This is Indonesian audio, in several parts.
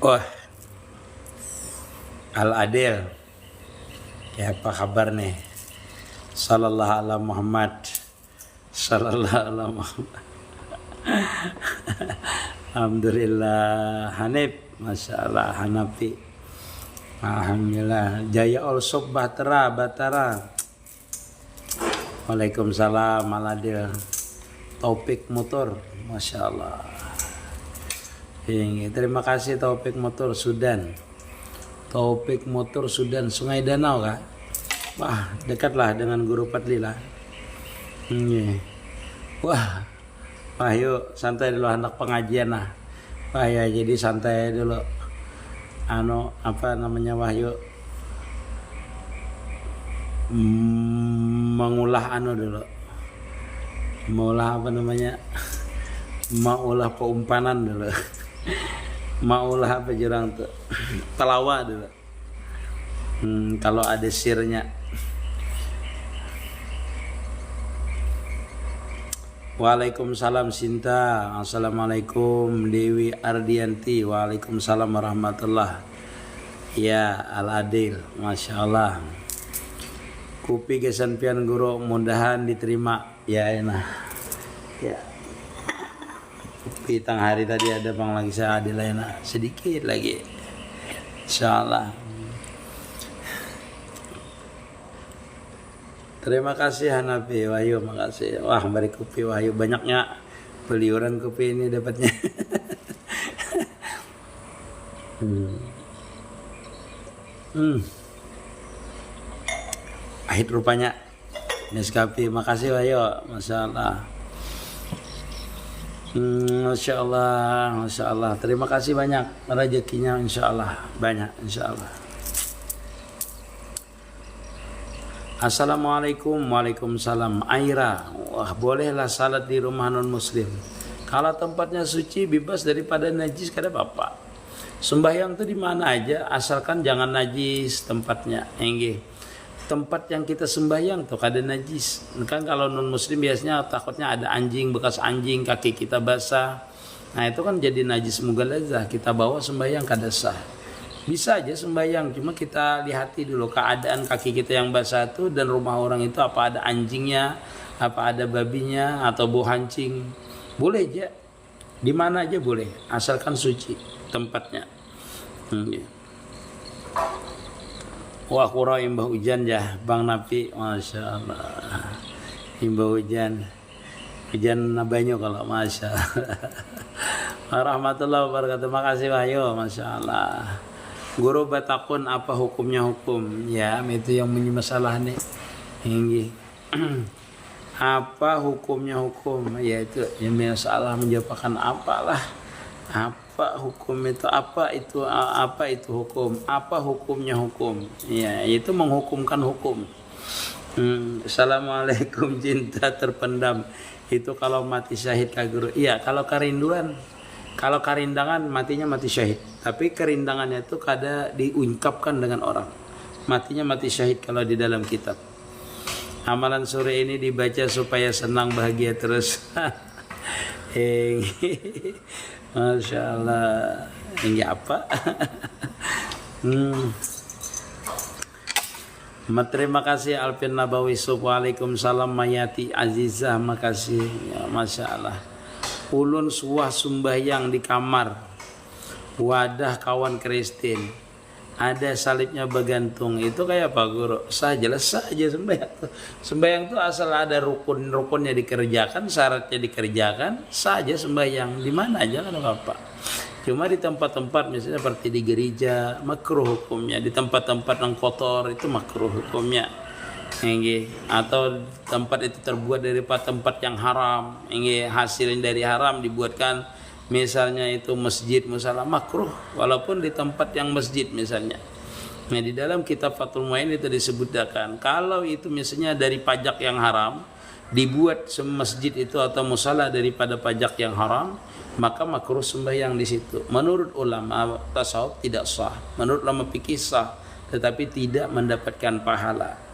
Wah, Al-Adil, ya apa kabar nih? Sallallahu ala Muhammad, sallallahu ala Muhammad. Alhamdulillah, Hanif, Masya Allah, Hanafi. Alhamdulillah, Jaya Olsop Batara. Waalaikumsalam, Al-Adil. Taufik Motor, Masya Allah. Terima kasih Taufik Motor Sudan. Taufik Motor Sudan, Sungai Danau kah? Wah, dekatlah dengan Guru Padlila. Wah, yuk santai dulu anak pengajian lah. Wah ya, jadi santai dulu. Apa namanya, Wahyu? Mengulah dulu. Mengulah apa namanya? Maulah peumpanan dulu. Maulah apa jurang tuh? Talawa dulu. Kalau ada sirnya. Waalaikumsalam Sinta. Assalamualaikum Dewi Ardianti. Waalaikumsalam warahmatullah. Ya Al-Adil, Masya Allah. Kupi gesan pian guru, mudahan diterima. Ya enak. Ya. Kupi tang hari tadi ada bang lagi saya adil enak. Sedikit lagi. Insya Allah. Terima kasih Hanafi, Wahyu, makasih. Wah, beri kopi Wahyu, banyaknya beliuran kopi ini dapatnya. Pahit rupanya. Nescafe, makasih Wahyu, Masya Allah. Masya Allah, Masya Allah. Terima kasih banyak, rezekinya Insya Allah banyak, Insya Allah. Assalamualaikum. Waalaikumsalam. Aira, wah bolehlah salat di rumah non muslim. Kalau tempatnya suci, bebas daripada najis, kada apa-apa. Sembahyang tuh di mana aja, asalkan jangan najis tempatnya. Tempat yang kita sembahyang tuh kada najis. Kan kalau non muslim biasanya takutnya ada anjing, bekas anjing, kaki kita basah. Nah itu kan jadi najis mughaladzah. Kita bawa sembahyang kada sah. Bisa aja sembahyang, cuma kita lihati dulu keadaan kaki kita yang basah itu dan rumah orang itu apa ada anjingnya, apa ada babinya atau bau hancing. Boleh aja, di mana aja boleh, asalkan suci tempatnya. Wah kurang imbau hujan ya, Bang Nafi, Masya Allah. Imbau hujan nabanyo kalau Masya Allah. Warahmatullahi wabarakatuh. Makasih Wahyu, Masya Allah. Guru batakun apa hukumnya hukum? Ya, itu yang punya masalah nih. Apa hukumnya hukum? Ya itu yang masalah menjawabkan apalah. Apa hukum itu? Apa itu hukum? Apa hukumnya hukum? Ya, itu menghukumkan hukum. Assalamualaikum, cinta terpendam. Itu kalau mati syahid Kak Guru. Iya, kalau kerinduan. Kalau kerindangan matinya mati syahid. Tapi kerindangannya itu kada diungkapkan dengan orang. Matinya mati syahid kalau di dalam kitab. Amalan sore ini dibaca supaya senang bahagia terus. Masya Allah. Ini apa? Terima kasih Alvin Nabawi. Waalaikumsalam Mayati Azizah. Makasih ya, Masya Allah. Ulun suah sembahyang di kamar, wadah kawan Kristin, ada salibnya bergantung. Itu kayak apa Guru? Jelas saja sembahyang tuh asal ada rukun-rukunnya dikerjakan, syaratnya dikerjakan, saja sembahyang di mana aja kan apa. Cuma di tempat-tempat misalnya seperti di gereja makruh hukumnya, di tempat-tempat yang kotor itu makruh hukumnya. Atau tempat itu terbuat dari tempat yang haram, hasilnya dari haram dibuatkan, misalnya itu masjid, misalnya makruh walaupun di tempat yang masjid misalnya. Nah di dalam kitab Fathul Mu'in itu disebutkan kalau itu misalnya dari pajak yang haram dibuat masjid itu atau musala daripada pajak yang haram, maka makruh sembahyang di situ. Menurut ulama tasawuf tidak sah, menurut ulama fikih sah, tetapi tidak mendapatkan pahala.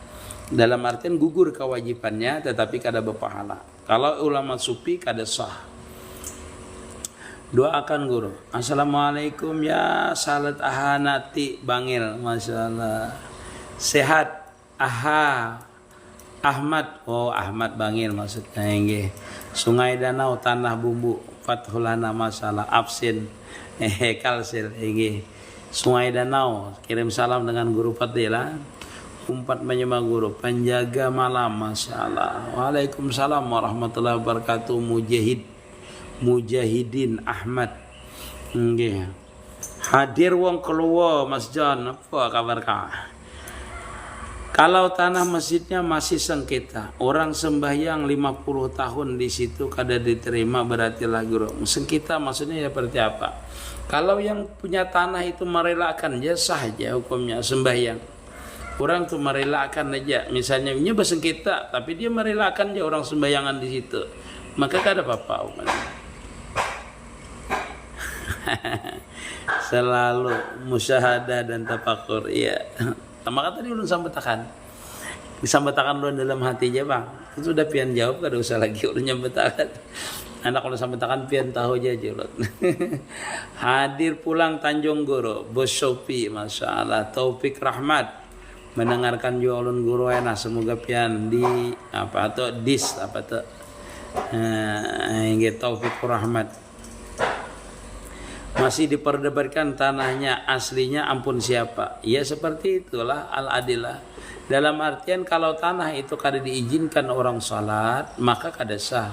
Dalam artian gugur kewajibannya tetapi kada berpahala. Kalau ulama sufi kada sah. Doakan guru. Assalamualaikum ya Salat Ahanati Bangil, Masya Allah. Sehat Aha Ahmad, oh Ahmad Bangil maksudnya nggih. Sungai Danau Tanah Bumbu Fathulana masalah absen kalsil nggih. Sungai Danau kirim salam dengan guru Fadila. Umpat menyembah guru penjaga malam, Masya Allah. Waalaikumsalam warahmatullahi wabarakatuh. Mujahidin Ahmad nggih. Hadir wong keluar Mas John, apa kabar kah? Kalau tanah masjidnya masih sengketa, orang sembahyang 50 tahun di situ kada diterima, berarti lah guru. Sengketa maksudnya ya seperti apa? Kalau yang punya tanah itu merelakan, ya sah aja hukumnya sembahyang. Orang tuh merelakan aja, misalnya ini bersengketa, tapi dia merelakan aja orang sembayangan di situ, maka kada apa-apa hukumnya. Selalu musyahadah dan tafakur, iya. Maka tadi ulun sambetakan, disambetakan ulun dalam hati aja bang. Itu sudah pian jawab, kada usah lagi ulun nyambetakan. Anak kalau sambetakan pian tahu aja ulun. Hadir pulang Tanjung Guru, Bos Sopi, Masya Allah. Taufik Rahmat mendengarkan juga ulun guru enak. Semoga pian di apa atau dis apa tuh Taufik Rahmat. Masih diperdebatkan tanahnya aslinya ampun siapa. Ya seperti itulah al-adilah. Dalam artian kalau tanah itu kada diizinkan orang salat, maka kada sah.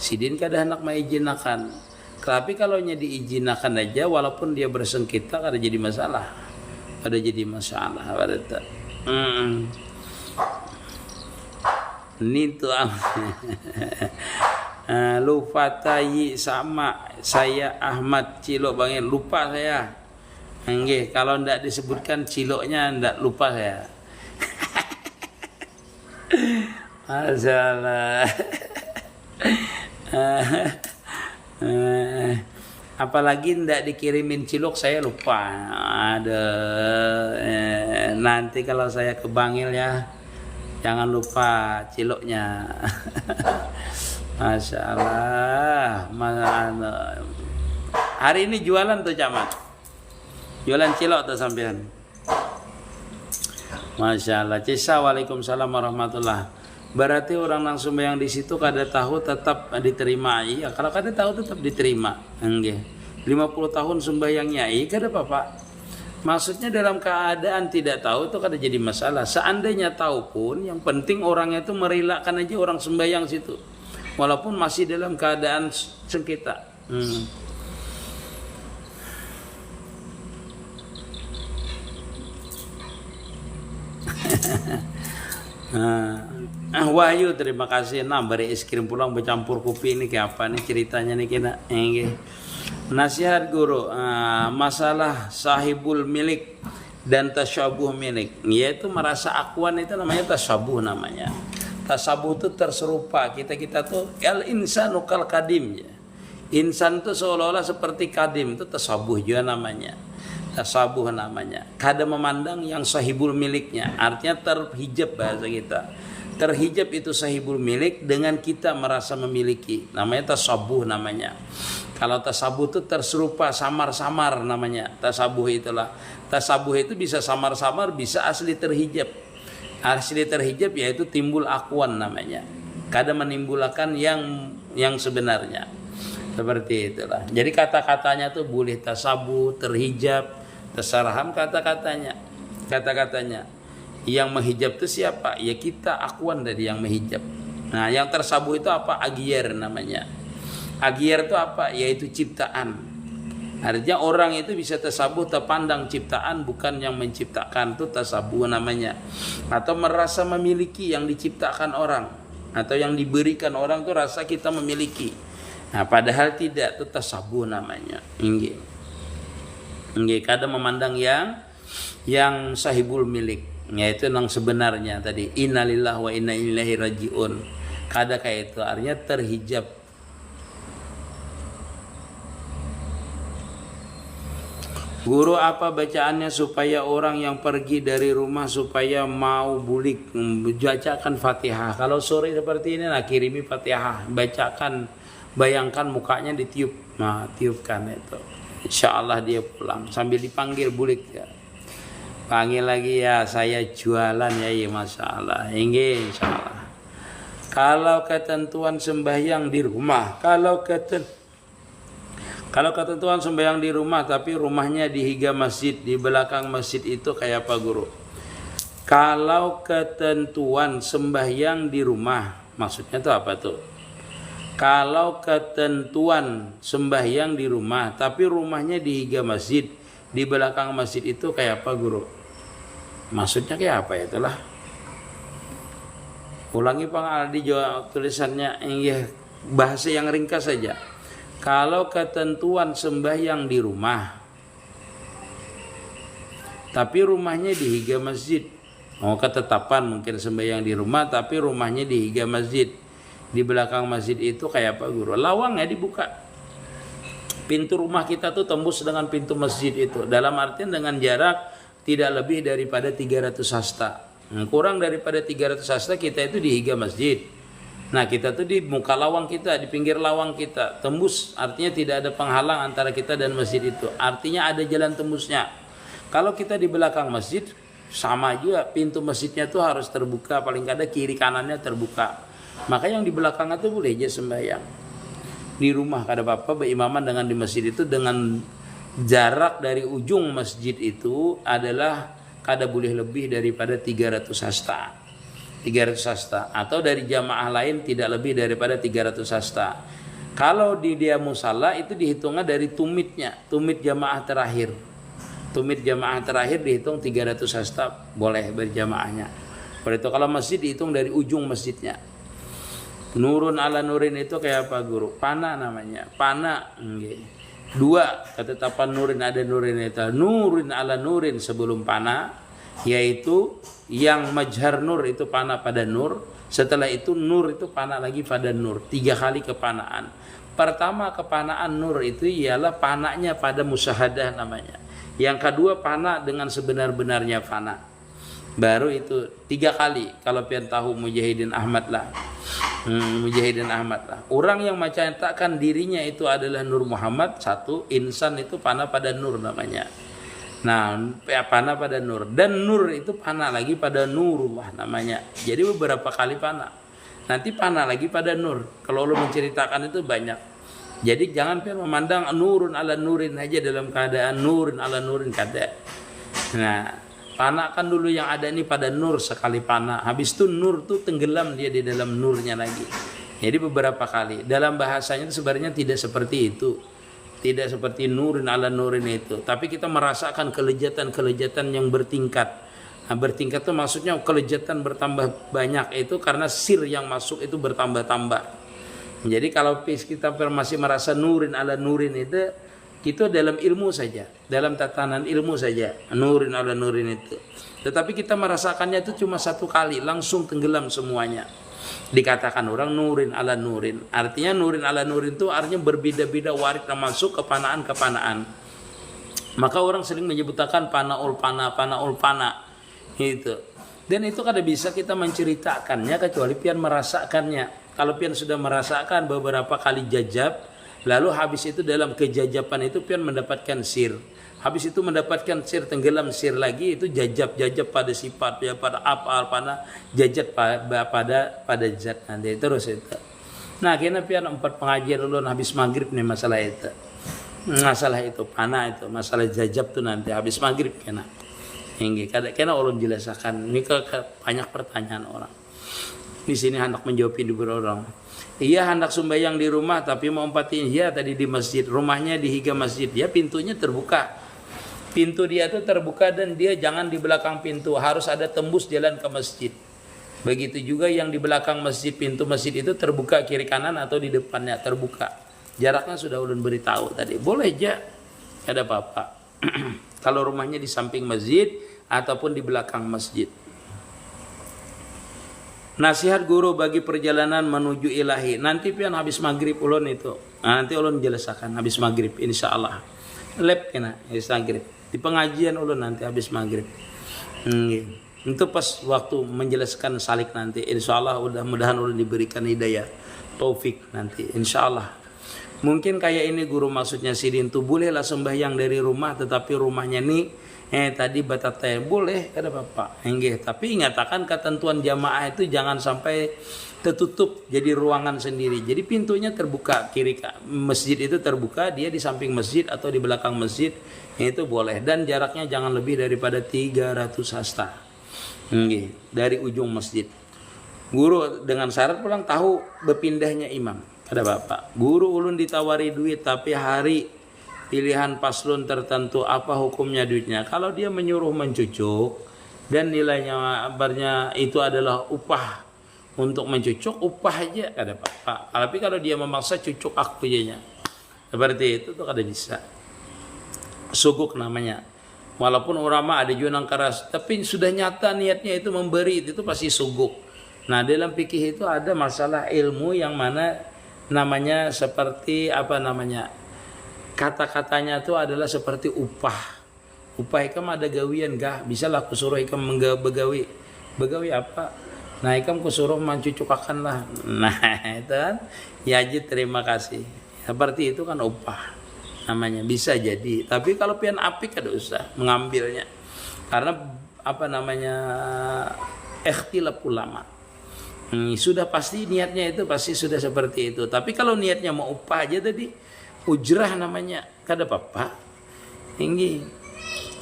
Sidin kada hendak mengizinakan. Tapi kalau nya diizinakan aja walaupun dia bersengketa kada jadi masalah. Kada jadi masalah berarti. Ini tuh lupa tayi sama saya Ahmad Cilok Bangil, lupa saya. Nggih, kalau ndak disebutkan ciloknya ndak lupa saya. Masalah. Apalagi ndak dikirimin cilok saya lupa. Ada nanti kalau saya ke Bangil ya, jangan lupa ciloknya. Masya Allah. Hari ini jualan tuh camat, jualan cilok tuh sampean. Masya Allah. Cisa, waalaikumsalam warahmatullah. Berarti orang nang sembahyang di situ kada tahu tetap diterima. Iya, kalau kada tahu tetap diterima. Nggih. 50 tahun sembahyangnya kada apa-apa. Maksudnya dalam keadaan tidak tahu itu kada jadi masalah. Seandainya tahu pun yang penting orangnya itu merelakan aja orang sembahyang situ. Walaupun masih dalam keadaan sengketa. Wahyu terima kasih. Nah beri es krim pulang bercampur kopi ini kayak apa nih ceritanya nih kena. Nasihat guru masalah sahibul milik dan tasyabuh milik, yaitu merasa akuan itu namanya tasyabuh namanya. Tasabuh itu terserupa, kita tuh al-insanu kal kadim ya. Insan itu seolah-olah seperti kadim, itu tasabuh juga namanya. Tasabuh namanya. Kada memandang yang sahibul miliknya, artinya terhijab bahasa kita. Terhijab itu sahibul milik dengan kita merasa memiliki. Namanya tasabuh namanya. Kalau tasabuh itu terserupa, samar-samar namanya. Tasabuh itulah. Tasabuh itu bisa samar-samar, bisa asli terhijab. Asli terhijab yaitu timbul akuan namanya. Kadang menimbulkan yang sebenarnya. Seperti itulah. Jadi kata-katanya tuh boleh tasabuh, terhijab, tasarham kata-katanya. Kata-katanya. Yang menghijab itu siapa? Ya kita akuan dari yang menghijab. Nah, yang tersabuh itu apa? Agier namanya. Agier itu apa? Yaitu ciptaan. Artinya orang itu bisa tasabuh terpandang ciptaan bukan yang menciptakan, itu tasabuh namanya. Atau merasa memiliki yang diciptakan orang atau yang diberikan orang itu rasa kita memiliki. Nah, padahal tidak, itu tasabuh namanya. Nggih. Kadang memandang yang sahibul milik, yaitu yang sebenarnya tadi innalillahi wa inna ilaihi rajiun. Kada kayak itu artinya terhijab. Guru apa bacaannya supaya orang yang pergi dari rumah supaya mau bulik bacakan Fatihah. Kalau sore seperti ini kirimi Fatihah, bacakan, bayangkan mukanya ditiup Nah, tiupkan itu. Insya Allah dia pulang sambil dipanggil bulik ya. Panggil lagi ya, saya jualan ya, masya Allah. Ini insya Allah. Kalau ketentuan sembahyang di rumah, kalau ketentuan sembahyang di rumah tapi rumahnya di higa masjid, di belakang masjid itu kayak apa guru? Kalau ketentuan sembahyang di rumah, maksudnya itu apa tuh? Kalau ketentuan sembahyang di rumah tapi rumahnya di higa masjid, di belakang masjid itu kayak apa guru? Maksudnya kayak apa ya itulah? Ulangi Pak Aldi jawab tulisannya, bahasa yang ringkas saja. Kalau ketentuan sembahyang di rumah tapi rumahnya di higa masjid, ketetapan mungkin sembahyang di rumah tapi rumahnya di higa masjid, di belakang masjid itu kayak apa guru? Lawangnya dibuka. Pintu rumah kita tuh tembus dengan pintu masjid itu, dalam artian dengan jarak tidak lebih daripada 300 hasta. Kurang daripada 300 hasta kita itu di higa masjid. Nah, kita tuh di muka lawang kita, di pinggir lawang kita, tembus artinya tidak ada penghalang antara kita dan masjid itu. Artinya ada jalan tembusnya. Kalau kita di belakang masjid, sama juga pintu masjidnya tuh harus terbuka, paling kada kiri kanannya terbuka. Maka yang di belakang itu boleh aja sembahyang. Di rumah kada apa-apa berimaman dengan di masjid itu dengan jarak dari ujung masjid itu adalah kada boleh lebih daripada 300 hasta. 300 hasta atau dari jamaah lain tidak lebih daripada 300 hasta. Kalau di dia musalla itu dihitungnya dari tumit jamaah terakhir. Tumit jamaah terakhir dihitung 300 hasta boleh berjamaahnya. Oleh itu kalau masjid dihitung dari ujung masjidnya. Nurun ala nurin itu kayak apa guru? Pana namanya. Pana. Dua ketetapan nurin ada nurin itu. Nurin ala nurin sebelum pana, yaitu yang majhar nur itu pana pada nur, setelah itu nur itu pana lagi pada nur, 3 kali kepanaan. Pertama kepanaan nur itu ialah pananya pada musyahadah namanya. Yang kedua pana dengan sebenar-benarnya pana. Baru itu 3 kali kalau pian tahu Mujahidin Ahmad lah. Mujahidin Ahmad lah. Orang yang mencatatkan dirinya itu adalah Nur Muhammad, satu, insan itu pana pada nur namanya. Nah, panah pada nur, dan nur itu panah lagi pada nurullah namanya. Jadi beberapa kali panah. Nanti panah lagi pada nur. Kalau lo menceritakan itu banyak. Jadi jangan memandang nurun ala nurin aja dalam keadaan nurin ala nurin kada. Nah, panah kan dulu yang ada ini pada nur sekali panah. Habis itu nur tuh tenggelam dia di dalam nurnya lagi. Jadi beberapa kali. Dalam bahasanya itu sebenarnya tidak seperti itu. Tidak seperti nurin ala nurin itu, tapi kita merasakan kelejatan-kelejatan yang bertingkat. Nah, bertingkat itu maksudnya kelejatan bertambah banyak itu karena sir yang masuk itu bertambah-tambah. Jadi kalau kita masih merasa nurin ala nurin itu dalam ilmu saja, dalam tatanan ilmu saja, nurin ala nurin itu. Tetapi kita merasakannya itu cuma 1 kali, langsung tenggelam semuanya. Dikatakan orang nurin ala nurin, artinya nurin ala nurin itu artinya berbeda-beda warid masuk kepanaan maka orang sering menyebutkan panaul pana gitu. Dan itu kada bisa kita menceritakannya kecuali pian merasakannya. Kalau pian sudah merasakan beberapa kali jajab, lalu habis itu dalam kejajapan itu pian mendapatkan sir. Habis itu mendapatkan sir, tenggelam sir lagi, itu jajab pada sifat ya, pada apa pada jajat pada zat nanti terus itu. Nah, kena pian 4 pengajian ulun habis maghrib nih masalah itu. Masalah itu panah itu, masalah jajab tuh nanti habis maghrib kena. Hingga kena ulun jelaskan. Ini banyak pertanyaan orang. Di sini hendak menjawab di orang. Iya hendak sembahyang di rumah tapi mau umpatin ya tadi di masjid, rumahnya di higa masjid, ya pintunya terbuka. Pintu dia itu terbuka dan dia jangan di belakang pintu, harus ada tembus jalan ke masjid. Begitu juga yang di belakang masjid, pintu masjid itu terbuka kiri kanan atau di depannya terbuka. Jaraknya sudah ulun beritahu tadi. Boleh aja, ada apa-apa. Kalau rumahnya di samping masjid ataupun di belakang masjid. Nasihat guru bagi perjalanan menuju ilahi. Nanti pian habis maghrib ulun itu. Nanti ulun jelaskan habis maghrib insyaallah. Lep kena habis maghrib. Di pengajian ulun nanti habis maghrib. Itu pas waktu menjelaskan salik nanti insyaallah mudah-mudahan ulun diberikan hidayah taufik nanti insyaallah. Mungkin kayak ini guru maksudnya Sidin tuh, bolehlah sembahyang dari rumah tetapi rumahnya nih tadi batatnya boleh kada apa-apa. Enggih, tapi ingatakan ketentuan jamaah itu jangan sampai tertutup jadi ruangan sendiri. Jadi pintunya terbuka, kiri masjid itu terbuka, dia di samping masjid atau di belakang masjid itu boleh, dan jaraknya jangan lebih daripada 300 hasta. Enggih, dari ujung masjid. Guru dengan syarat pulang tahu berpindahnya imam. Ada bapak, guru ulun ditawari duit tapi hari pilihan paslon tertentu, apa hukumnya duitnya? Kalau dia menyuruh mencucuk dan nilainya kabarnya itu adalah upah untuk mencucuk, upah aja ada bapak. Tapi kalau dia memaksa cucuk aku aja, seperti itu tuh kada bisa. Suguk namanya. Walaupun ulama ada juga yang keras, tapi sudah nyata niatnya itu memberi, itu pasti suguk. Nah, dalam fikih itu ada masalah ilmu yang mana namanya seperti apa namanya, kata-katanya itu adalah seperti upah. Upah ikam ada gawian gah, bisa lah kusuruh ikam begawi apa, nah ikam kusuruh mencucukakan lah, nah itu kan yajid terima kasih, seperti itu kan upah namanya, bisa jadi. Tapi kalau pian apik kada usah mengambilnya, karena apa namanya ikhtilaf ulama. Sudah pasti niatnya itu pasti sudah seperti itu. Tapi kalau niatnya mau upah aja tadi, ujrah namanya, kada apa-apa. Tinggi.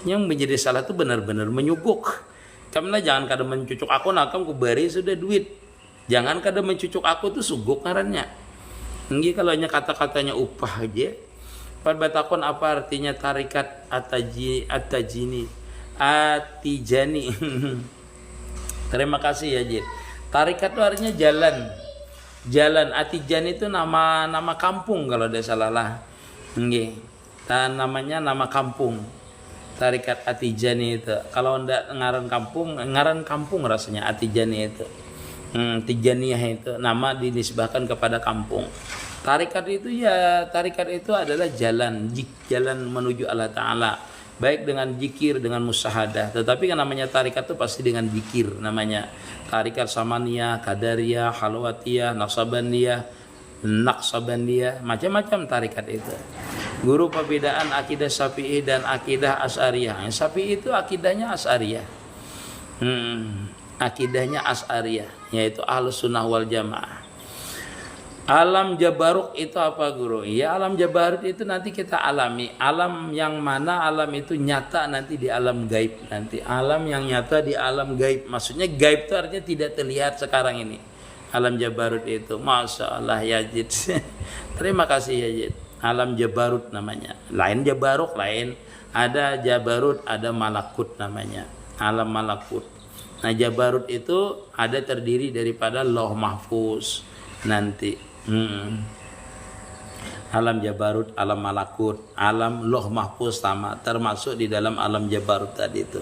Yang menjadi salah itu benar-benar menyuguk. Karena jangan kada mencucuk aku, nakam ku beri sudah duit. Jangan kada mencucuk aku tuh suguk ngarannya. Tinggi kalau hanya kata-katanya upah aja. Perbatakon apa artinya tarikat atijani. Terima kasih ya Jid. Tarikat itu artinya jalan. Atijan itu nama kampung kalau tidak salah lah. Nggih. Namanya nama kampung. Tarikat Atijani itu. Kalau ndak ngaran kampung rasanya Atijani itu. Tijaniyah itu nama dinisbahkan kepada kampung. Tarikat itu adalah jalan menuju Allah Ta'ala. Baik dengan zikir, dengan musyahadah. Tetapi kan namanya tarikat itu pasti dengan zikir namanya. Tarikat Samaniyah, Qadariyah, Halwatiyah, Naqsabandiyah, macam-macam tarikat itu. Guru perbedaan akidah Syafi'i dan akidah Asy'ariyah. Syafi'i itu akidahnya Asy'ariyah. Akidahnya Asy'ariyah, yaitu Ahlus Sunnah wal Jamaah. Alam Jabarut itu apa guru? Ya, alam Jabarut itu nanti kita alami. Alam yang mana alam itu nyata nanti di alam gaib nanti. Alam yang nyata di alam gaib. Maksudnya gaib itu artinya tidak terlihat sekarang ini. Alam Jabarut itu. Masya Allah Yazid. Terima kasih Yazid. Alam Jabarut namanya. Lain Jabarut lain. Ada Jabarut, ada Malakut namanya. Alam Malakut. Nah Jabarut itu ada terdiri daripada Lauh Mahfuz nanti. Alam Jabarut, alam Malakut, alam Lauh Mahfuz sama termasuk di dalam alam Jabarut tadi itu.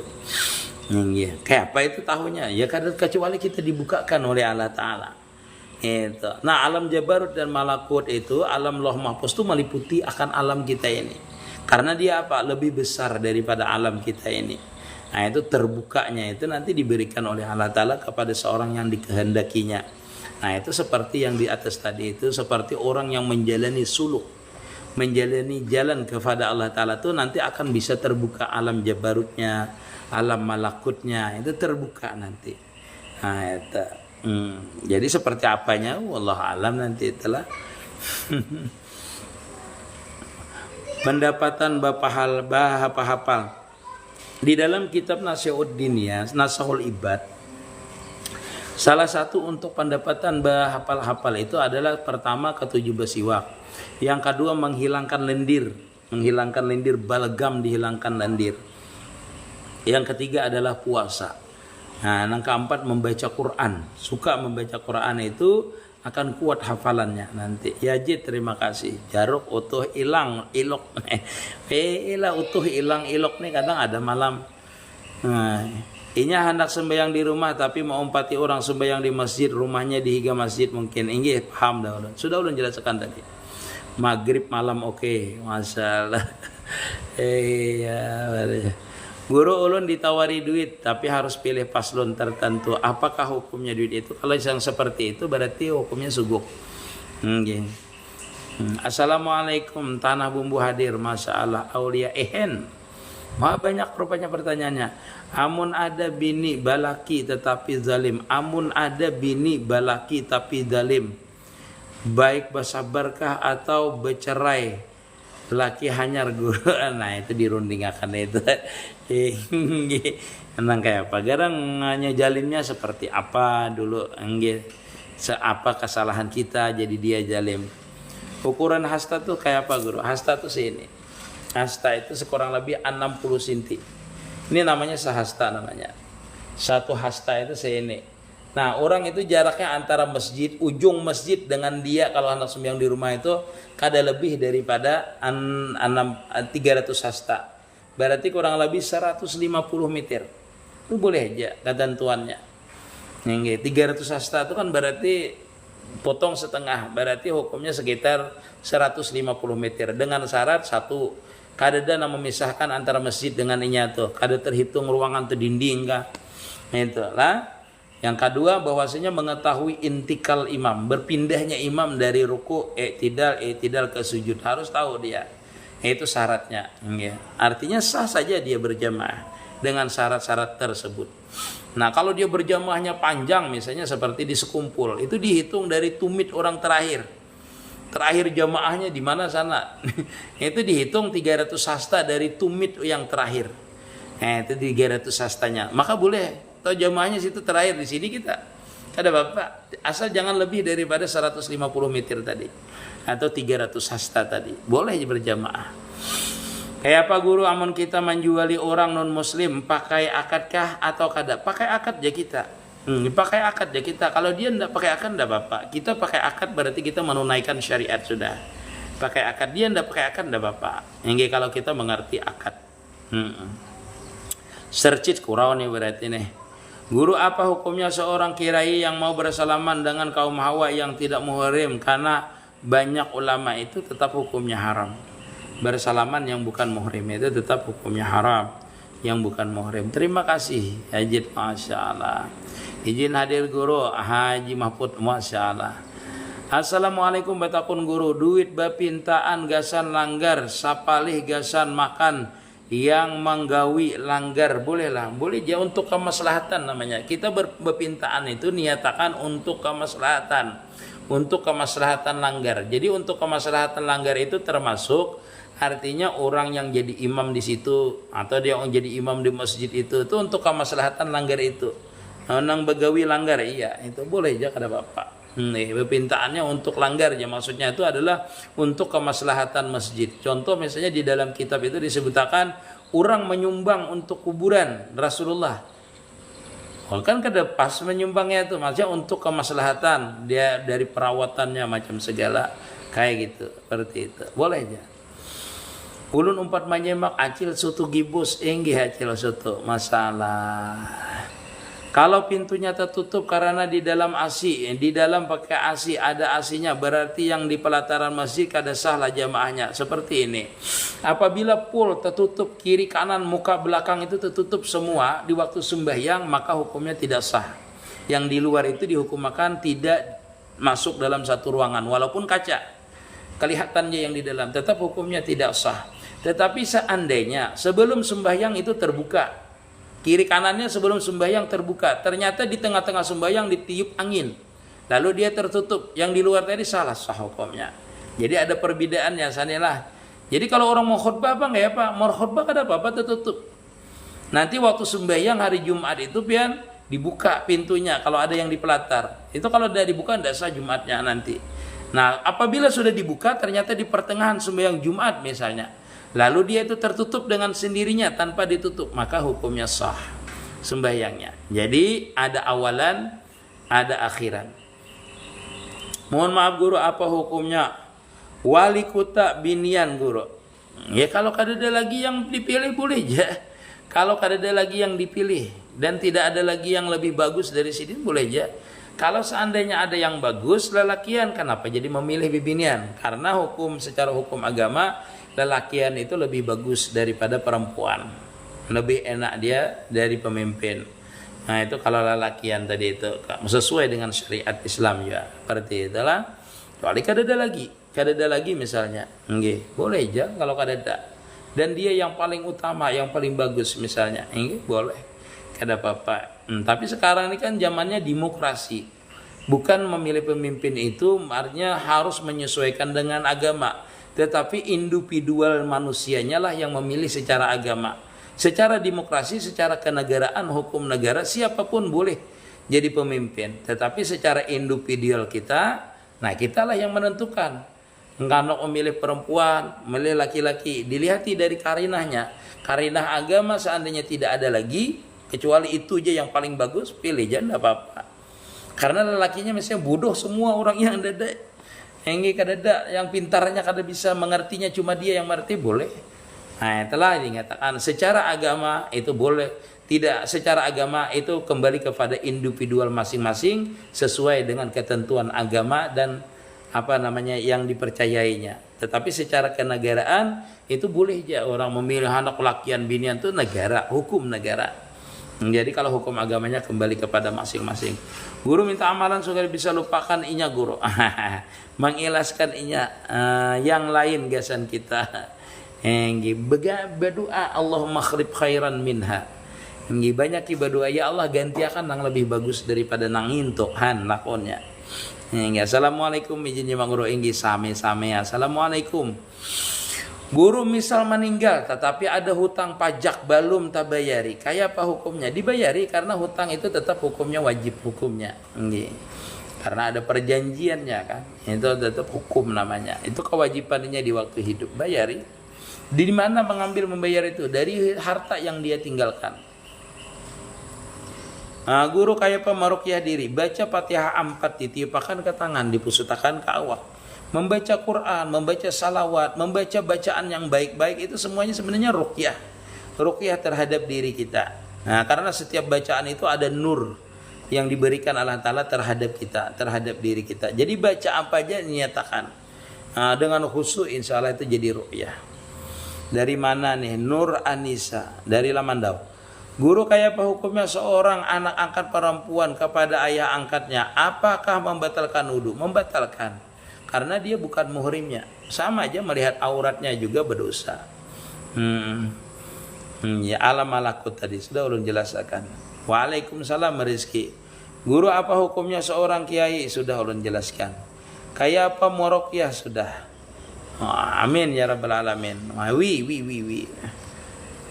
Kayak apa itu tahunya? Ya kecuali kita dibukakan oleh Allah Ta'ala. Itu. Nah alam Jabarut dan Malakut itu, alam Lauh Mahfuz itu meliputi akan alam kita ini. Karena dia apa? Lebih besar daripada alam kita ini. Nah itu terbukanya itu nanti diberikan oleh Allah Ta'ala kepada seorang yang dikehendakinya. Nah itu seperti yang di atas tadi itu, seperti orang yang menjalani suluk, menjalani jalan kepada Allah Ta'ala itu nanti akan bisa terbuka alam Jabarutnya, alam Malakutnya, itu terbuka nanti. Nah itu. Jadi seperti apanya, wallahu alam nanti itulah. Pendapatan Bapak hafal di dalam kitab Nasihuddin ya, Nasahul Ibad. Salah satu untuk pendapatan hafal itu adalah pertama ketujuh bersiwak, yang kedua menghilangkan lendir, balgam dihilangkan lendir, yang ketiga adalah puasa. Nah, yang keempat membaca Quran. Suka membaca Quran itu akan kuat hafalannya nanti. Yazid terima kasih. Jaruk utuh ilang ilok. Utuh ilang ilok nih kadang ada malam. Nah, inya hendak sembahyang di rumah tapi mau umpati orang sembahyang di masjid, rumahnya di higa masjid mungkin. Ini paham dah ulun. Sudah ulun jelaskan tadi. Maghrib malam oke. Masalah. Guru ulun ditawari duit tapi harus pilih paslon tertentu. Apakah hukumnya duit itu? Kalau yang seperti itu berarti hukumnya suguk. Assalamualaikum, tanah bumbu hadir, masya Allah, Aulia Ehen. Wah, banyak rupanya pertanyaannya. Amun ada bini balaki tetapi zalim, amun ada bini balaki tapi zalim, baik bersabarkah atau bercerai, laki hanyar guru. Nah itu dirundingakan itu. Tenang kayak apa? Garang hanya jalimnya seperti apa dulu, apa kesalahan kita jadi dia jalim. Ukuran hasta tuh kayak apa guru? Hasta tuh sini. Hasta itu sekurang lebih 60 cm. Ini namanya sahasta namanya. Satu hasta itu sini. Nah, orang itu jaraknya antara masjid, ujung masjid dengan dia kalau anak sembahyang di rumah itu kada lebih daripada 300 hasta. Berarti kurang lebih 150 meter. Itu boleh aja ketentuannya. Yang 300 hasta itu kan berarti potong setengah, berarti hukumnya sekitar 150 meter dengan syarat satu, kada ada memisahkan antara masjid dengan inya tuh, kada terhitung ruangan atau dinding kah. Itulah. Yang kedua bahwasanya mengetahui intikal imam, berpindahnya imam dari ruku i'tidal ke sujud, harus tahu dia. Itu syaratnya. Artinya sah saja dia berjamaah dengan syarat-syarat tersebut. Nah, kalau dia berjamaahnya panjang misalnya seperti di sekumpul, itu dihitung dari tumit orang terakhir. Terakhir jamaahnya di mana sana. Itu dihitung 300 hasta dari tumit yang terakhir. Itu 300 hastanya. Maka boleh atau jamaahnya situ terakhir, di sini kita. Ada Bapak, asal jangan lebih daripada 150 meter tadi atau 300 hasta tadi. Boleh berjamaah. Kayak apa guru, amun kita menjuali orang non muslim pakai akadkah atau kada? Pakai akad ya kita. Pakai akad ya kita. Kalau dia tidak pakai akad tidak apa-apa. Kita pakai akad berarti kita menunaikan syariat sudah. Pakai akad, dia tidak pakai akad tidak apa-apa. Yang kalau kita mengerti akad. Sercit kurau nih berarti nih. Guru, apa hukumnya seorang kiai yang mau bersalaman dengan kaum hawa yang tidak muhrim? Karena banyak ulama itu tetap hukumnya haram. Bersalaman yang bukan muhrim itu tetap hukumnya haram, yang bukan muhrim. Terima kasih Haji, masya Allah. Izin hadir guru Haji Mahfud, masya Allah. Assalamualaikum batakun guru, duit bapintaan gasan langgar, sapalih gasan makan yang menggawi langgar, bolehlah, boleh ya, untuk kemaslahatan namanya. Kita berpintaan itu niatakan untuk kemaslahatan, untuk kemaslahatan langgar. Jadi untuk kemaslahatan langgar itu termasuk artinya orang yang jadi imam di situ atau dia yang jadi imam di masjid itu untuk kemaslahatan langgar itu. Nang begawi langgar, iya itu boleh aja kada bapak. Perpintaannya untuk langgar ya, maksudnya itu adalah untuk kemaslahatan masjid. Contoh misalnya di dalam kitab itu disebutkan orang menyumbang untuk kuburan Rasulullah. Kan kada pas menyumbangnya itu, maksudnya untuk kemaslahatan dia dari perawatannya macam segala kayak gitu, seperti itu. Boleh aja. Ulun umpat menyemak acil soto gibus enggih acil soto masalah. Kalau pintunya tertutup karena di dalam ASI, di dalam pakai ASI ada ASI-nya, berarti yang di pelataran masjid kada sahlah jamaahnya. Seperti ini. Apabila pool tertutup kiri kanan muka belakang itu tertutup semua di waktu sembahyang, maka hukumnya tidak sah. Yang di luar itu dihukumkan tidak masuk dalam satu ruangan walaupun kaca. Kelihatannya yang di dalam tetap hukumnya tidak sah. Tetapi seandainya sebelum sembahyang itu terbuka, kiri kanannya sebelum sembahyang terbuka, ternyata di tengah-tengah sembahyang ditiup angin, lalu dia tertutup, yang di luar tadi salah sah hukumnya. Jadi ada perbedaannya sanilah. Jadi kalau orang mau khutbah apa enggak ya Pak? Mau khutbah kada apa-apa tertutup. Nanti waktu sembahyang hari Jumat itu pian dibuka pintunya kalau ada yang di pelatar. Itu kalau sudah dibuka tidak sah Jumatnya nanti. Nah, apabila sudah dibuka ternyata di pertengahan sembahyang Jumat misalnya, lalu dia itu tertutup dengan sendirinya tanpa ditutup, maka hukumnya sah sembahyangnya. Jadi ada awalan, ada akhiran. Mohon maaf guru, apa hukumnya wali kota binian guru? Ya kalau kada ada lagi yang dipilih boleh ya. Kalau kada ada lagi yang dipilih dan tidak ada lagi yang lebih bagus dari sini boleh ya. Kalau seandainya ada yang bagus lelakian, kenapa jadi memilih bibinian? Karena secara hukum agama lelakian itu lebih bagus daripada perempuan, lebih enak dia dari pemimpin. Nah itu kalau lelakian tadi itu sesuai dengan syariat Islam ya, seperti itulah. Kecuali kada ada lagi, kadada lagi misalnya, nggih, boleh aja kalau kadada. Dan dia yang paling utama, yang paling bagus misalnya, nggih, boleh. Kada apa-apa. Tapi sekarang ini kan zamannya demokrasi. Bukan memilih pemimpin itu artinya harus menyesuaikan dengan agama, tetapi individual manusianya lah yang memilih secara agama. Secara demokrasi, secara kenegaraan, hukum negara, siapapun boleh jadi pemimpin. Tetapi secara individual kita, nah kitalah yang menentukan. Kalau memilih perempuan, memilih laki-laki, dilihati dari karinahnya. Karinah agama seandainya tidak ada lagi, kecuali itu aja yang paling bagus, pilih aja, enggak apa-apa. Karena lelakinya misalnya bodoh semua orang yang ada. Yang kadada, yang pintarnya kada bisa mengertinya, cuma dia yang mengerti, boleh. Nah, telah dikatakan secara agama itu boleh. Tidak, secara agama itu kembali kepada individual masing-masing sesuai dengan ketentuan agama dan yang dipercayainya. Tetapi secara kenegaraan itu boleh aja orang memilih anak lakian binian, itu negara, hukum negara. Jadi kalau hukum agamanya kembali kepada masing-masing. Guru minta amalan supaya bisa lupakan inya guru. Mengilaskan inya yang lain gasan kita. Berdoa Allahumma khrib khairan minha. Banyak berdoa, ya Allah gantiakan yang lebih bagus daripada nang intok han lakonnya. Assalamualaikum izinnya Mang Guru inggi same-same. Assalamualaikum. Guru misal meninggal tetapi ada hutang pajak belum tabayari, kayak apa hukumnya? Dibayari karena hutang itu tetap hukumnya wajib hukumnya. Karena ada perjanjiannya kan. Itu tetap hukum namanya. Itu kewajibannya di waktu hidup, bayari. Di mana membayar itu? Dari harta yang dia tinggalkan. Guru kayak pemarukyah diri, baca Fatihah 4 ditiupakan ke tangan, dipusutakan ke awak. Membaca Quran, membaca salawat, membaca bacaan yang baik-baik, itu semuanya sebenarnya ruqyah. Ruqyah terhadap diri kita. Nah, karena setiap bacaan itu ada nur yang diberikan Allah Ta'ala terhadap kita, terhadap diri kita. Jadi baca apa aja dinyatakan. Dengan khusyuk insya Allah itu jadi ruqyah. Dari mana nih? Nur Anissa dari Lamandau. Guru kayak apa hukumnya seorang anak angkat perempuan kepada ayah angkatnya? Apakah membatalkan wudhu? Membatalkan. Karena dia bukan muhrimnya. Sama aja melihat auratnya juga berdosa. Ya alam malakut tadi sudah ulun jelaskan. Waalaikumsalam Rizki. Guru apa hukumnya seorang kiai? Sudah ulun jelaskan. Kayak apa murokyah? Sudah. Amin ya rabbal alamin. Wi.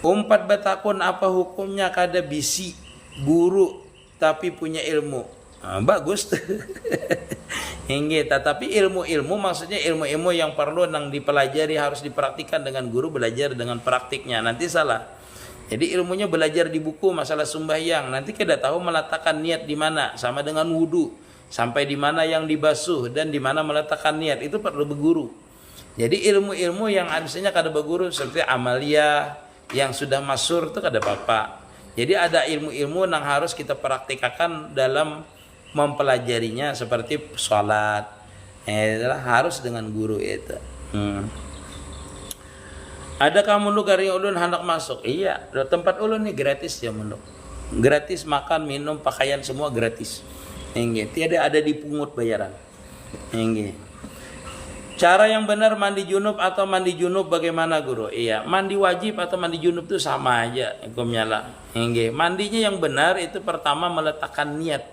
Umpat batakun apa hukumnya kada bisi guru tapi punya ilmu? Bagus. Tetapi ilmu-ilmu maksudnya ilmu-ilmu yang perlu nang dipelajari harus dipraktikkan dengan guru, belajar dengan praktiknya. Nanti salah. Jadi ilmunya belajar di buku masalah sembahyang, nanti kita tahu meletakkan niat di mana, sama dengan wudu, sampai di mana yang dibasuh dan di mana meletakkan niat, itu perlu berguru. Jadi ilmu-ilmu yang harusnya kada berguru seperti amalia yang sudah masyhur itu kada apa-apa. Jadi ada ilmu-ilmu yang harus kita praktikkan dalam mempelajarinya seperti sholat, harus dengan guru itu. Adakah munduk hari ulun hendak masuk? Iya, tempat ulun nih gratis ya munduk. Gratis makan, minum, pakaian semua gratis. Tiada ada dipungut bayaran. Cara yang benar mandi junub atau mandi junub bagaimana guru? Iya, mandi wajib atau mandi junub itu sama aja hukumnya lah. Mandinya yang benar itu pertama meletakkan niat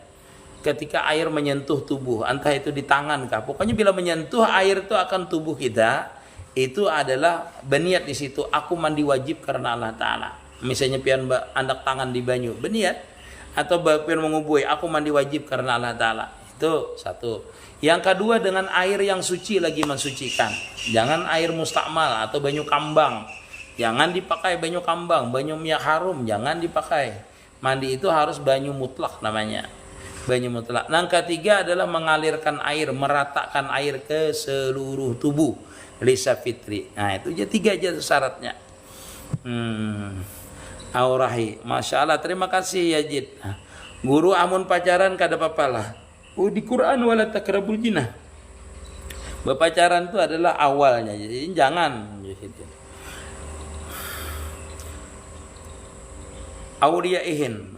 ketika air menyentuh tubuh, entah itu di tangan kah. Pokoknya bila menyentuh air itu akan tubuh kita, itu adalah berniat di situ. Aku mandi wajib karena Allah Ta'ala. Misalnya pian andak tangan di banyu, berniat. Atau pian mengubui, aku mandi wajib karena Allah Ta'ala. Itu satu. Yang kedua dengan air yang suci lagi mensucikan. Jangan air mustakmal atau banyu kambang. Jangan dipakai banyu kambang, banyu minyak harum jangan dipakai. Mandi itu harus banyu mutlak namanya. Banyu mutlak. Yang ketiga adalah mengalirkan air, meratakan air ke seluruh tubuh. Lisa fitri. Nah, itu aja 3 aja syaratnya. Aurahi. Masya Allah, terima kasih Yazid. Guru amun pacaran kada apa-apalah. Di Quran wala takrabul jinah. Berpacaran itu adalah awalnya. Jadi jangan gitu. Auliyaihin.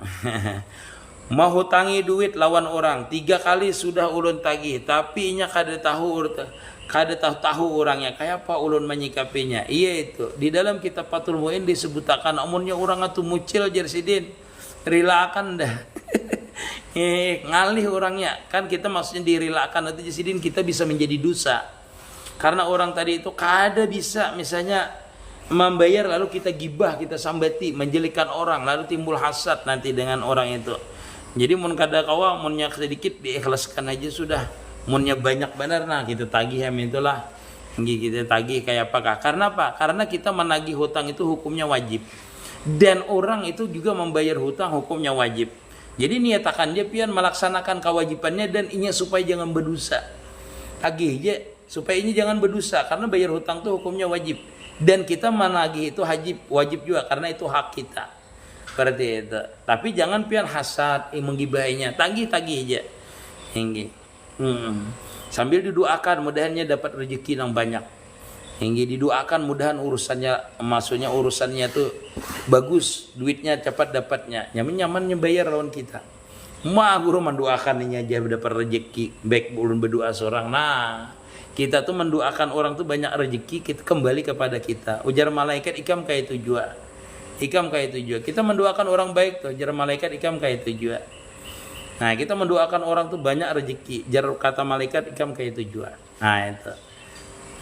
Mahutangi duit lawan orang 3 kali sudah ulun tagih, tapi nya kada tahu kada tahu orangnya kayak apa ulun menyikapinya. Iya itu di dalam kitab Fathul Muin disebutakan umurnya orang atuh mucil jersidin rilakan dah. Ngalih orangnya kan kita maksudnya dirilakan itu jersidin kita bisa menjadi dosa karena orang tadi itu kada bisa misalnya membayar lalu kita gibah kita sambati menjelekan orang lalu timbul hasad nanti dengan orang itu. Jadi mun kada kawa munnya sedikit diikhlaskan aja sudah. Munnya banyak benar nah kita tagih itulah. Kita tagih kayak apakah? Karena apa? Karena kita menagih hutang itu hukumnya wajib. Dan orang itu juga membayar hutang hukumnya wajib. Jadi niatakan dia pian melaksanakan kewajibannya dan inya supaya jangan berdosa. Tagih aja supaya ini jangan berdosa karena bayar hutang itu hukumnya wajib. Dan kita menagih itu wajib juga karena itu hak kita. Seperti itu. Tapi jangan pian hasad, menggibahinya. Tagih aja. Hingga. Sambil didoakan mudahannya dapat rezeki yang banyak. Hingga didoakan mudahan urusannya, maksudnya urusannya tuh bagus, duitnya cepat dapatnya. Nyaman-nyamannya bayar lawan kita. Guru mendoakan ini aja dapat rezeki. Baik ulun berdoa seorang. Nah, kita tuh mendoakan orang tuh banyak rezeki, kita kembali kepada kita. Ujar malaikat ikam kayak tujuan. Ikam kayak tujuan. Kita mendoakan orang baik tuh, jar malaikat ikam kayak tujuan. Nah, kita mendoakan orang tuh banyak rezeki, jar kata malaikat ikam kayak tujuan. Nah, itu.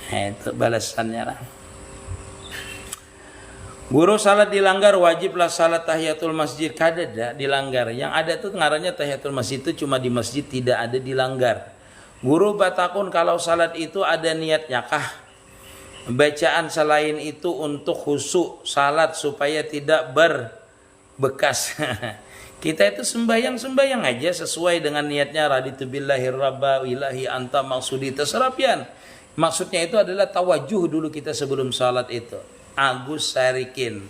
Nah, itu balasannya lah. Guru salat dilanggar wajiblah salat tahiyatul masjid kada dilanggar. Yang ada tuh ngarannya tahiyatul masjid itu cuma di masjid tidak ada dilanggar. Guru batakun kalau salat itu ada niatnya kah? Bacaan selain itu untuk khusyuk salat supaya tidak berbekas. Kita itu sembahyang aja sesuai dengan niatnya raditu billahi rabba ilahi anta maksudi terserapian. Maksudnya itu adalah tawajuh dulu kita sebelum salat itu. Agus Sarikin.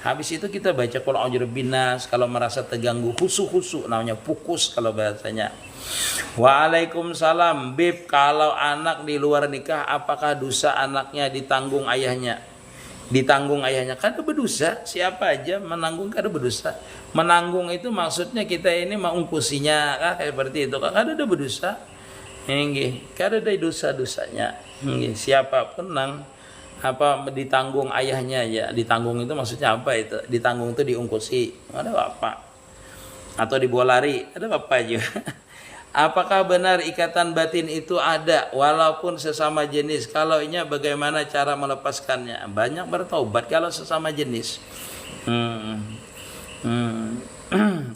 Habis itu kita baca Qul a'udzu binas kalau merasa terganggu khusyuk namanya pukus kalau bahasanya. Waalaikumsalam. Bib, kalau anak di luar nikah apakah dosa anaknya ditanggung ayahnya? Ditanggung ayahnya kada berdosa, siapa aja menanggung kada berdosa. Menanggung itu maksudnya kita ini mengungkusinya kayak seperti itu. Kada ada berdosa. Nggih, kada ada dosa-dosanya. Nggih, siapapun nang apa ditanggung ayahnya ya. Ditanggung itu maksudnya apa itu? Ditanggung itu diungkusi. Ada apa? Atau dibawa lari, ada apa juga. Apakah benar ikatan batin itu ada walaupun sesama jenis? Kalau inya bagaimana cara melepaskannya? Banyak bertaubat kalau sesama jenis.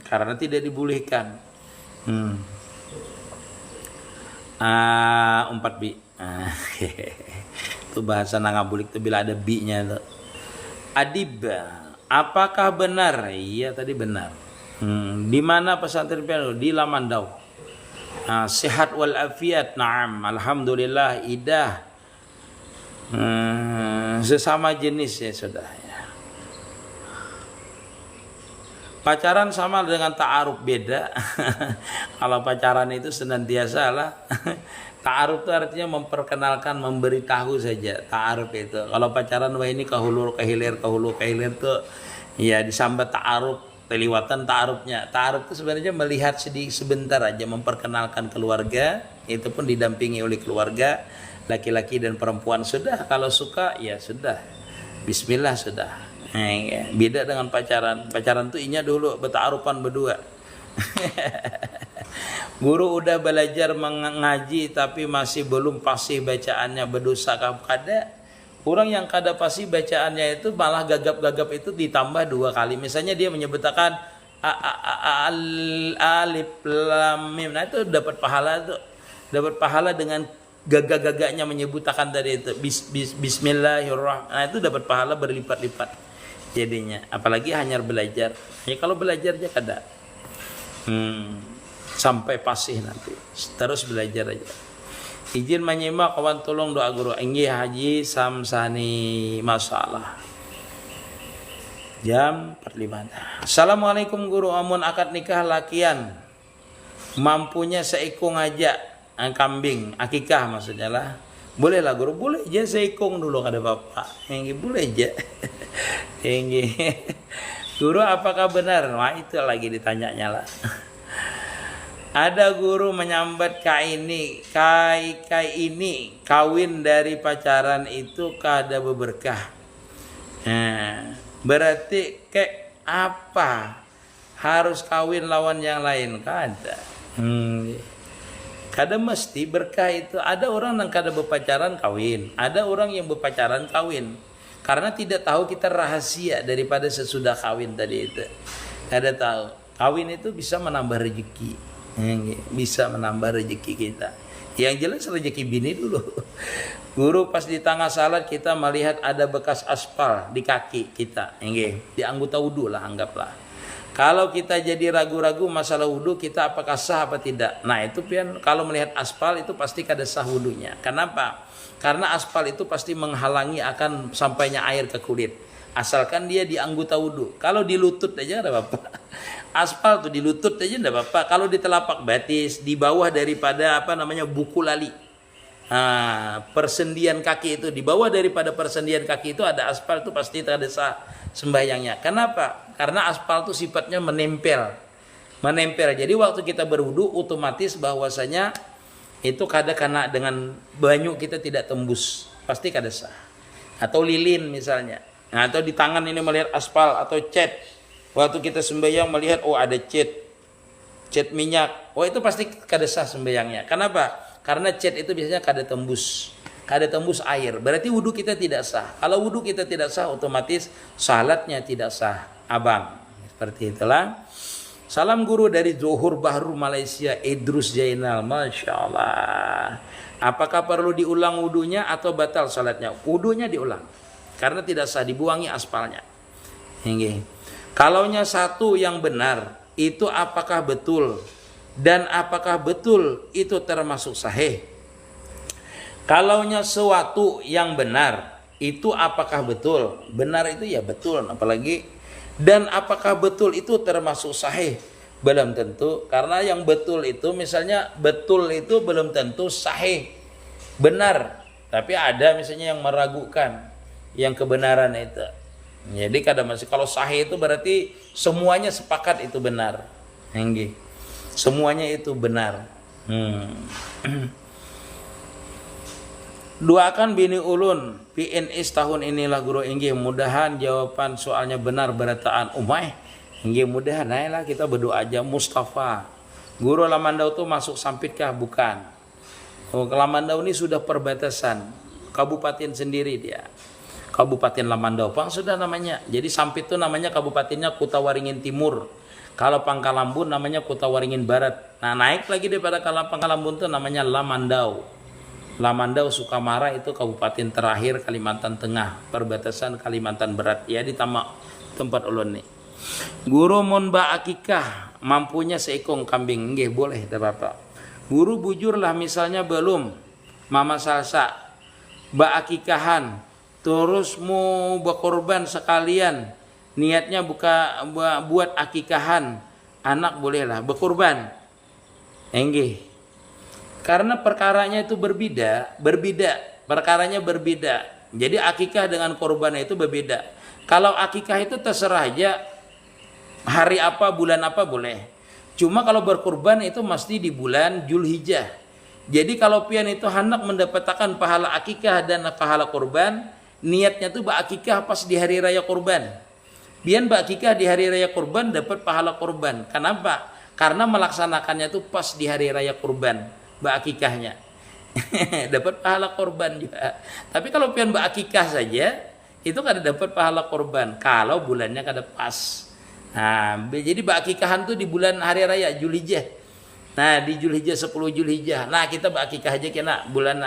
Karena tidak dibolehkan. 4 bi. Itu bahasa nangabulik itu bila ada bi-nya tuh. Adib, apakah benar? Iya tadi benar. Di mana pesantren piano? Di Lamandau. Sehat wal afiat, naam, alhamdulillah, idah. Sesama jenis ya sudah ya. Pacaran sama dengan ta'aruf beda. Kalau pacaran itu senantiasa lah. Ta'aruf itu artinya memperkenalkan, memberitahu saja. Ta'aruf itu. Kalau pacaran wah ini kahulu kahilir tuh ya disambat ta'aruf. Kelewatan ta'arufnya. Ta'aruf itu sebenarnya melihat sebentar aja, memperkenalkan keluarga, itu pun didampingi oleh keluarga, laki-laki dan perempuan. Sudah, kalau suka ya sudah, bismillah sudah. Beda dengan pacaran. Pacaran tuh inya dulu berta'arufan berdua. Guru udah belajar mengaji tapi masih belum fasih bacaannya, berdosa kada? Orang yang kada fasih bacaannya itu malah gagap-gagap itu ditambah 2 kali. Misalnya dia menyebutkan alif lam mim. Nah itu dapat pahala tuh. Dapat pahala dengan gagak-gagaknya menyebutkan tadi itu. Bismillahirrahmanirrahim. Nah itu dapat pahala berlipat-lipat jadinya. Apalagi hanya belajar. Ya kalau belajar aja kada. Sampai fasih nanti. Terus belajar aja. Izin menyimak kawan tolong doa guru inggih Haji Samsani masalah jam 4.5. Assalamualaikum guru, amun akad nikah lakian mampunya seikung aja kambing akikah maksudnya lah, boleh lah guru? Boleh aja seikung dulu kada bapak. Boleh aja. Guru apakah benar? Wah itu lagi ditanyanya lah. Ada guru menyambat kai ini kawin dari pacaran itu kada berberkah. Nah, berarti kayak apa? Harus kawin lawan yang lain kada. Kada mesti berkah itu. Ada orang yang kada berpacaran kawin, ada orang yang berpacaran kawin. Karena tidak tahu kita rahasia daripada sesudah kawin tadi itu. Kada tahu. Kawin itu bisa menambah rezeki. Bisa menambah rezeki kita. Yang jelas rezeki bini dulu. Guru pas di tengah salat kita melihat ada bekas aspal di kaki kita. Di anggota wudu lah anggaplah. Kalau kita jadi ragu-ragu masalah wudu kita apakah sah apa tidak. Nah itu pian kalau melihat aspal itu pasti kada sah wudunya. Kenapa? Karena aspal itu pasti menghalangi akan sampainya air ke kulit. Asalkan dia di anggota wudu. Kalau di lutut aja ada apa-apa. Aspal tuh di lutut aja enggak apa-apa. Kalau di telapak betis, di bawah daripada buku lali. Persendian kaki itu, di bawah daripada persendian kaki itu ada aspal itu pasti tidak sah sembahyangnya. Kenapa? Karena aspal itu sifatnya menempel. Jadi waktu kita berwudu otomatis bahwasanya itu kada kena dengan banyu kita tidak tembus. Pasti kada sah. Atau lilin misalnya. Nah, atau di tangan ini melihat aspal atau cat. Waktu kita sembahyang melihat ada cat minyak. Itu pasti kada sah sembahyangnya. Kenapa? Karena cat itu biasanya kada tembus air. Berarti wudu kita tidak sah. Kalau wudu kita tidak sah otomatis salatnya tidak sah. Abang. Seperti itulah. Salam guru dari Johor Bahru Malaysia, Idrus Jainal. Masya Allah. Apakah perlu diulang wudunya atau batal salatnya? Wudunya diulang. Karena tidak sah, dibuangi aspalnya. Kalaunya satu yang benar, itu apakah betul? Dan apakah betul itu termasuk sahih? Kalaunya sesuatu yang benar, itu apakah betul? Benar itu ya betul, apalagi. Dan apakah betul itu termasuk sahih? Belum tentu, karena yang betul itu, misalnya betul itu belum tentu sahih. Benar, tapi ada misalnya yang meragukan yang kebenaran itu. Jadi kadang masih kalau sahih itu berarti semuanya sepakat itu benar. Semuanya itu benar. Doakan bini ulun PNS tahun inilah guru inggih, mudahan jawaban soalnya benar berataan umai. Inggih mudahan lah kita berdoa aja. Mustafa, guru Lamandau tuh masuk Sampitkah? Bukan. Lamandau ini sudah perbatasan kabupaten sendiri dia. Kabupaten Lamandau Pang sudah namanya. Jadi Sampit itu namanya kabupatennya Kutawaringin Timur. Kalau Pangkalambun namanya Kutawaringin Barat. Nah naik lagi daripada Pangkalambun itu namanya Lamandau. Lamandau Sukamara itu kabupaten terakhir Kalimantan Tengah, perbatasan Kalimantan Barat. Ya di tempat ulun nih. Guru monba akikah mampunya seekong kambing. Nggih boleh dah Bapak. Guru bujurlah misalnya belum mama salsa ba akikahan. Terus mau berkorban sekalian, niatnya buat akikahan anak bolehlah berkorban. Karena perkaranya itu berbeda, perkaranya berbeda. Jadi akikah dengan korban itu berbeda. Kalau akikah itu terserah aja hari apa, bulan apa boleh. Cuma kalau berkorban itu mesti di bulan Zulhijjah. Jadi kalau pian itu hendak mendapatkan pahala akikah dan pahala korban, niatnya tuh akikah pas di hari raya kurban. Biar akikah di hari raya kurban dapat pahala kurban. Kenapa? Karena melaksanakannya tuh pas di hari raya kurban, akikahnya. Dapat pahala kurban juga. Tapi kalau pian akikah saja, itu kada dapat pahala kurban. Kalau bulannya kada pas. Nah, jadi akikahan tuh di bulan hari raya Zulhijjah. Nah, di Zulhijjah 10 Zulhijjah. Nah, kita akikah aja kena bulan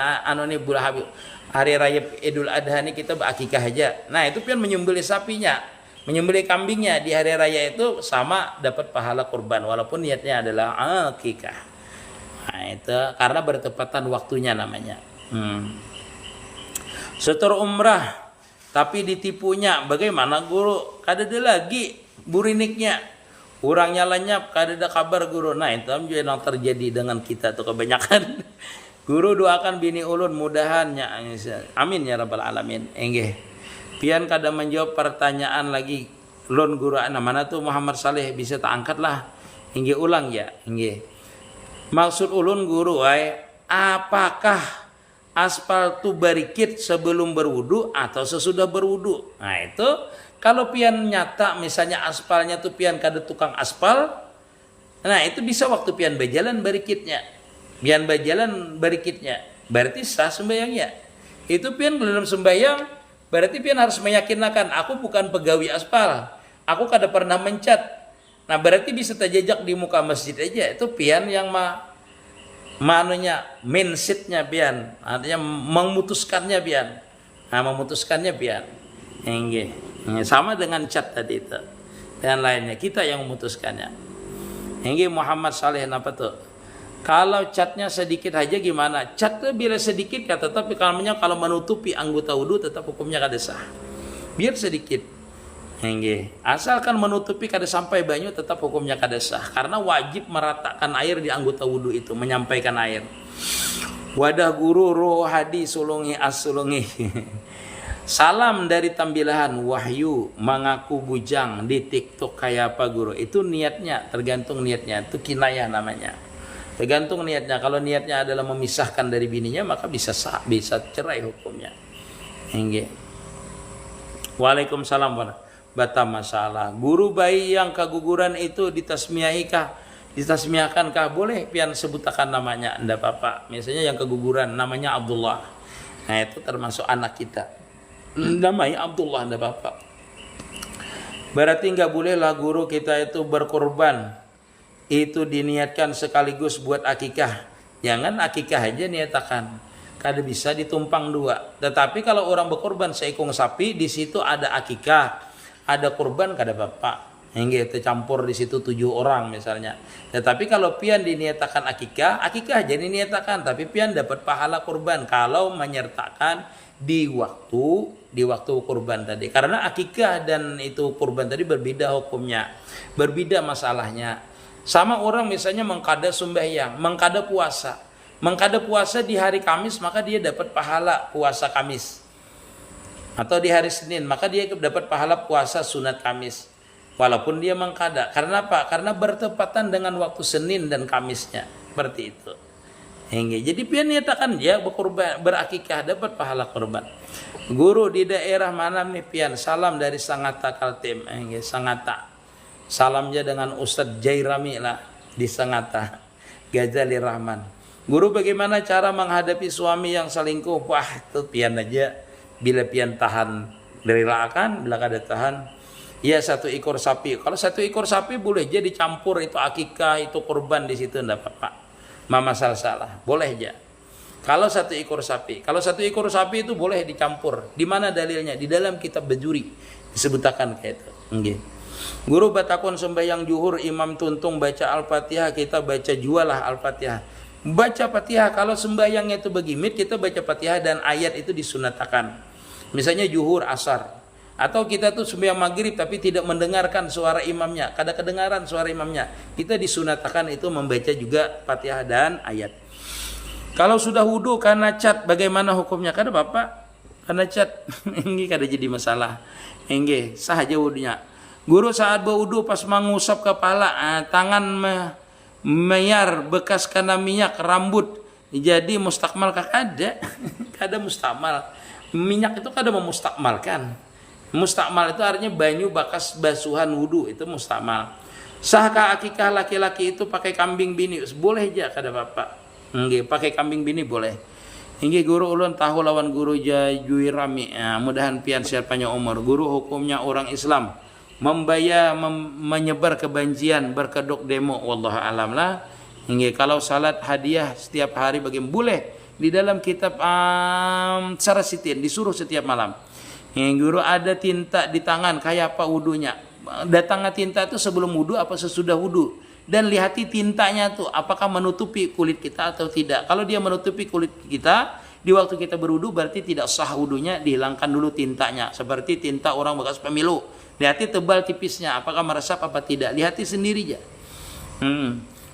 bulan Habib. Hari raya Idul Adha ini kita berakikah aja. Nah itu pian menyembelih sapinya, menyembelih kambingnya di hari raya itu sama dapat pahala kurban walaupun niatnya adalah akikah. Nah itu karena bertepatan waktunya namanya. Setor umrah tapi ditipunya, bagaimana guru? Kada ada lagi buriniknya, orangnya lenyap, kada ada kabar guru. Nah itu yang terjadi dengan kita tuh kebanyakan. Guru doakan bini ulun mudahannya. Amin ya rabbal alamin. Pian kada menjawab pertanyaan lagi. Lon guru mana tuh Muhammad Saleh bisa tak angkat lah. Ulang ya. Maksud ulun guru apakah aspal tu barikit sebelum berwudu atau sesudah berwudu? Nah itu kalau pian nyata misalnya aspalnya tuh pian kada tukang aspal, nah itu bisa waktu pian berjalan barikitnya, pian berjalan barikitnya, berarti sah sembahyangnya. Itu pian dalam sembahyang, berarti pian harus meyakinkan aku bukan pegawai aspal, aku kada pernah mencat. Nah berarti bisa terjejak di muka masjid aja, itu pian yang manunya mindsetnya pian, artinya memutuskannya pian. Nah memutuskannya pian. Enggak. Sama dengan cat tadi itu dan lainnya, kita yang memutuskannya. Enggak Muhammad Saleh apa tuh? Kalau catnya sedikit aja gimana? Cat tuh bila sedikit ya tetapi kalau menutupi anggota wudu tetap hukumnya kada sah. Biar sedikit. Enggak. Asalkan menutupi kada sampai banyu tetap hukumnya kada sah karena wajib meratakan air di anggota wudu itu, menyampaikan air. Wadah guru roh hadi sulungi as-sulungi. Salam dari tambilahan Wahyu mengaku bujang di TikTok kayak apa guru? Itu niatnya, tergantung niatnya. Itu kinayah namanya. Tergantung niatnya. Kalau niatnya adalah memisahkan dari bininya maka bisa cerai hukumnya. Enggak. Waalaikumsalam warahmatullahi. Bata masalah. Guru bayi yang keguguran itu ditasmiyahikah? Ditasmiyahkankah? Boleh pian sebutakan namanya, enggak apa-apa. Misalnya yang keguguran namanya Abdullah. Nah itu termasuk anak kita. Namanya Abdullah, enggak apa-apa. Berarti enggak bolehlah guru kita itu berkorban. Itu diniatkan sekaligus buat akikah. Jangan akikah aja niatakan. Kada bisa ditumpang dua. Tetapi kalau orang berkorban seekor sapi, di situ ada akikah. Ada kurban kada apa-apa. Hingga tercampur di situ 7 orang misalnya. Tetapi kalau pian diniatakan akikah jadi niatakan, tapi pian dapat pahala kurban kalau menyertakan di waktu kurban tadi. Karena akikah dan itu kurban tadi berbeda hukumnya, berbeda masalahnya. Sama orang misalnya mengkada sembahyang, mengkada puasa di hari Kamis maka dia dapat pahala puasa Kamis. Atau di hari Senin maka dia dapat pahala puasa sunat Kamis walaupun dia mengkada. Karena apa? Karena bertepatan dengan waktu Senin dan Kamisnya, seperti itu. Jadi pian nyatakan dia berkorban, berakikah dapat pahala korban. Guru di daerah mana nih pian? Salam dari Sangatta Kaltim. Sangatta. Salamnya dengan Ustadz Jairami lah di Sangatta. Ghazali Rahman. Guru bagaimana cara menghadapi suami yang selingkuh? Wah itu pian aja. Bila pian tahan dari lakan, bila kada tahan, ya 1 ekor sapi. Kalau 1 ekor sapi boleh jadi campur itu akikah, itu kurban di situ enggak apa-apa. Mama salah, boleh aja. Kalau 1 ekor sapi, itu boleh dicampur. Di mana dalilnya? Di dalam kitab Bajuri disebutkan kayak itu. Nggih. Guru batakon sembahyang juhur imam tuntung baca Al-Fatihah, kita baca jualah Al-Fatihah. Baca Fatihah kalau sembahyangnya itu begimit kita baca Fatihah dan ayat itu disunatakan. Misalnya juhur asar atau kita tuh sembahyang maghrib tapi tidak mendengarkan suara imamnya, kada kedengaran suara imamnya, kita disunatakan itu membaca juga Fatihah dan ayat. Kalau sudah wudu karena cat bagaimana hukumnya? Kada Bapak, karena cat ini kada jadi masalah. Ini sah aja wudunya. Guru saat berwudu pas mengusap kepala, tangan mayar bekas kena minyak rambut jadi mustakmal kada? Kada mustakmal. Minyak itu kada memustakmalkan. Mustakmal itu artinya banyu bekas basuhan wudu, itu mustakmal. Sahkah akikah laki-laki itu pakai kambing bini? Boleh aja kada Bapak. Nggih, pakai kambing bini boleh. Nggih guru ulun tahu lawan guru Jajui Rami. Mudahan pian siapanya umur. Guru hukumnya orang Islam menyebar kebencian, berkedok demo, wallahu alam lah. Nggih, kalau salat hadiah setiap hari bagaimana? Boleh. Di dalam kitab Sarasitin disuruh setiap malam. Guru ada tinta di tangan kayak apa wudunya? Datangnya tinta itu sebelum wudu apa sesudah wudu? Dan lihati tintanya tuh apakah menutupi kulit kita atau tidak. Kalau dia menutupi kulit kita di waktu kita berwudu berarti tidak sah wudunya, dihilangkan dulu tintanya. Seperti tinta orang bekas pemilu. Lihati tebal tipisnya apakah meresap apa tidak. Lihati sendiri aja.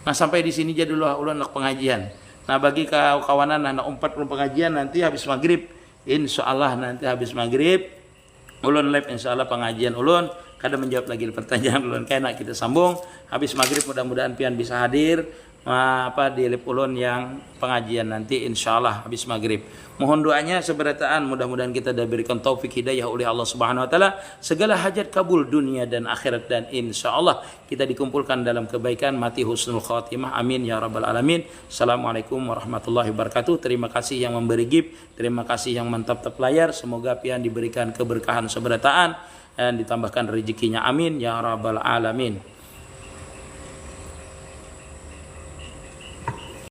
Nah sampai di sini aja dulu ulun nak pengajian. Nah bagi kawanan anak 40 pengajian nanti habis maghrib, insyaallah nanti habis maghrib ulun live insyaallah pengajian ulun kada menjawab lagi pertanyaan ulun kena kita sambung habis maghrib, mudah-mudahan pian bisa hadir di lip ulun yang pengajian nanti insyaallah habis maghrib. Mohon doanya seberataan, mudah-mudahan kita diberikan taufik hidayah oleh Allah Subhanahu wa taala, segala hajat kabul dunia dan akhirat, dan insyaallah kita dikumpulkan dalam kebaikan, mati husnul khatimah, amin ya rabbal alamin. Assalamualaikum warahmatullahi wabarakatuh. Terima kasih yang memberi gift, terima kasih yang mantap-tap layar, semoga pian diberikan keberkahan seberataan dan ditambahkan rezekinya, amin ya rabbal alamin.